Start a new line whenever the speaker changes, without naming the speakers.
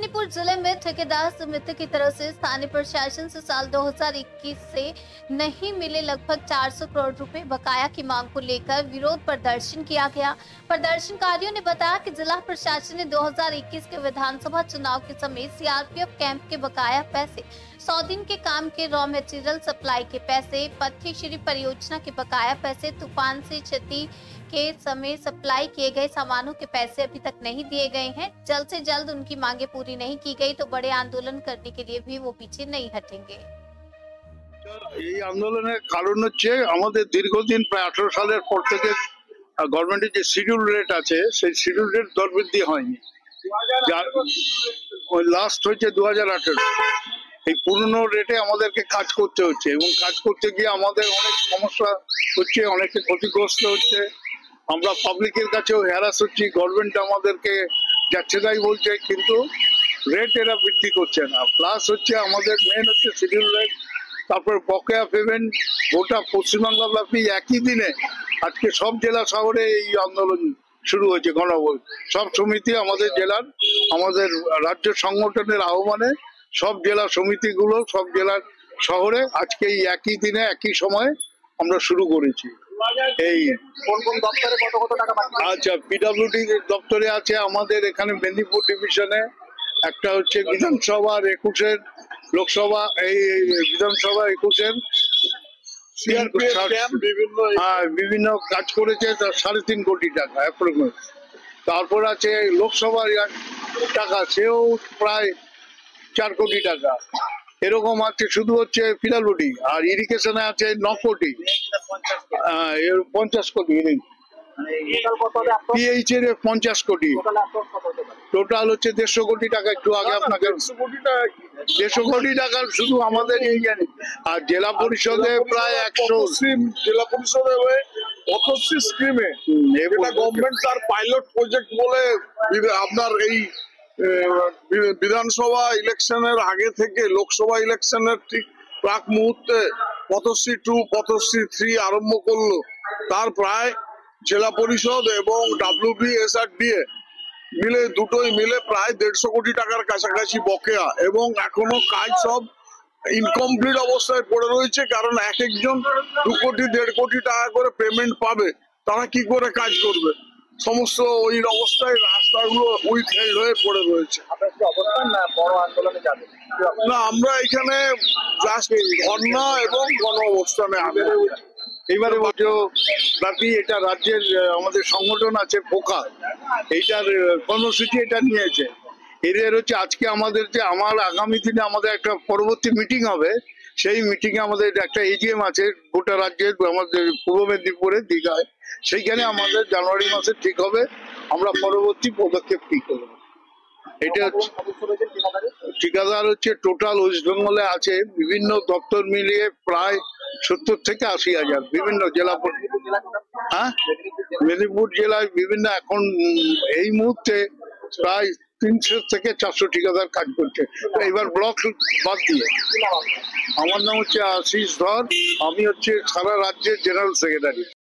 मेदिनीपुर जिले में ठेकेदार समिति की तरफ से स्थानीय प्रशासन से साल 2021 से नहीं मिले लगभग 400 करोड़ रुपए बकाया की मांग को लेकर विरोध प्रदर्शन किया गया। प्रदर्शनकारियों ने बताया कि जिला प्रशासन ने 2021 के विधानसभा चुनाव के समय सीआरपीएफ कैंप के बकाया पैसे, 100 दिन के काम के रॉ मटेरियल सप्लाई के पैसे, पथ्यश्री परियोजना के बकाया पैसे, तूफान से क्षति के समय सप्लाई किए गए सामानों के पैसे अभी तक नहीं दिए गए हैं। जल्द से जल्द उनकी मांगे पूरी नहीं की गई तो बड़े आंदोलन करने के लिए भी वो पीछे नहीं हटेंगे।
এই আন্দোলনের কারণ হচ্ছে আমাদের দীর্ঘদিন প্রায় 18 সালের পর থেকে গভর্নমেন্টের যে শিডিউল রেট আছে সেই শিডিউল রেট দর বৃদ্ধি হয়নি। লাস্ট হচ্ছে 2018। এই পুরনো রেটে আমাদেরকে কাজ করতে হচ্ছে এবং কাজ করতে গিয়ে আমাদের অনেক সমস্যা হচ্ছে, অনেকে ক্ষতিগ্রস্ত হচ্ছে। আমরা পাবলিকের কাছেও হ্যারাস হচ্ছি, গভর্নমেন্ট আমাদেরকে যাচ্ছে তাই বলছে, কিন্তু রেট এরা বৃদ্ধি করছে না। প্লাস হচ্ছে আমাদের মেন হচ্ছে শিডিউল রেট, তারপর বকেয়া পেমেন্ট। গোটা পশ্চিমবাংলা ব্যাপী একই দিনে আজকে সব জেলা শহরে এই আন্দোলন শুরু হয়েছে। গণভোট সব সমিতি আমাদের জেলার, আমাদের রাজ্য সংগঠনের আহ্বানে সব জেলা সমিতিগুলো সব জেলার শহরে আজকে এই একই দিনে একই সময়ে আমরা শুরু করেছি। এই
কোন কোন দপ্তরে কত কত টাকা বাকি?
আচ্ছা, পিডব্লিউডি দপ্তরে আছে আমাদের এখানে মেদিনীপুর ডিভিশনে, একটা হচ্ছে বিধানসভার 21-এর, লোকসভা এই বিধানসভা 21-এর বিভিন্ন কাজ করেছে, 3.5 কোটি টাকা অ্যাপ্রক্স। তারপর আছে লোকসভার টাকা, সেও প্রায় 4 কোটি টাকা। এরকম আছে শুধু হচ্ছে পিডব্লিউডি। আর ইরিগেশনে আছে 9 কোটি, 50 কোটি। পিএইচ এর 50 কোটি। টোটাল হচ্ছে 150 কোটি টাকা। একটু আগে আপনাকে 150 কোটি টাকা শুধু আমাদের এই জানি। আর জেলা পরিষদে প্রায় 100
জেলা পরিষদে পথশ্রী স্কিমে গভর্নমেন্ট তার পাইলট প্রজেক্ট বলে আপনার এই বিধানসভা ইলেকশনের আগে থেকে লোকসভা ইলেকশনের ঠিক প্রাক মুহূর্তে পথশ্রী 2 পথশ্রী 3 আরম্ভ করলো। তার প্রায় জেলা পরিষদ এবং WBSRDA মিলে দুটোই মিলে প্রায় 150 কোটি টাকার কাছাকাছি বকেয়া, এবং এখনো কাজ সব ইনকমপ্লিট অবস্থায় পড়ে রয়েছে। কারণ এক একজন 2 কোটি 1.5 কোটি টাকা করে পেমেন্ট পাবে, তারা কি করে কাজ করবে? সমস্ত ওই অবস্থায় রাস্তাগুলো উইথহেল্ড হয়ে পড়ে রয়েছে। না, আমরা এখানে ধর্ণা এবং গণ অবস্থানে
এইবারে ব্যাপী এটা রাজ্যের আমাদের সংগঠন আছে ফোকা, এইটার কর্মসূচি এটা নিয়েছে। এদের হচ্ছে আজকে আমাদের যে আগামী দিনে আমাদের একটা পরবর্তী মিটিং হবে, সেই মিটিং এ আমাদের একটা এজিএম আছে গোটা রাজ্যের, আমাদের পূর্ব মেদিনীপুরের দীঘায়। সেইখানে আমাদের জানুয়ারি মাসে ঠিক হবে আমরা পরবর্তী পদক্ষেপ কি করবো। এটা ঠিকাদার হচ্ছে টোটাল ওয়েস্ট বেঙ্গলে আছে বিভিন্ন দপ্তর মিলিয়ে প্রায় 70 থেকে 80 হাজার বিভিন্ন জেলা। হ্যাঁ, মেদিনীপুর জেলায় বিভিন্ন এখন এই মুহূর্তে প্রায় 300 থেকে 400 ঠিকাদার কাজ করছে। এবার ব্লক বাদ দিয়ে। আমার নাম হচ্ছে আশিস ধর, আমি হচ্ছে সারা রাজ্যের জেনারেল সেক্রেটারি।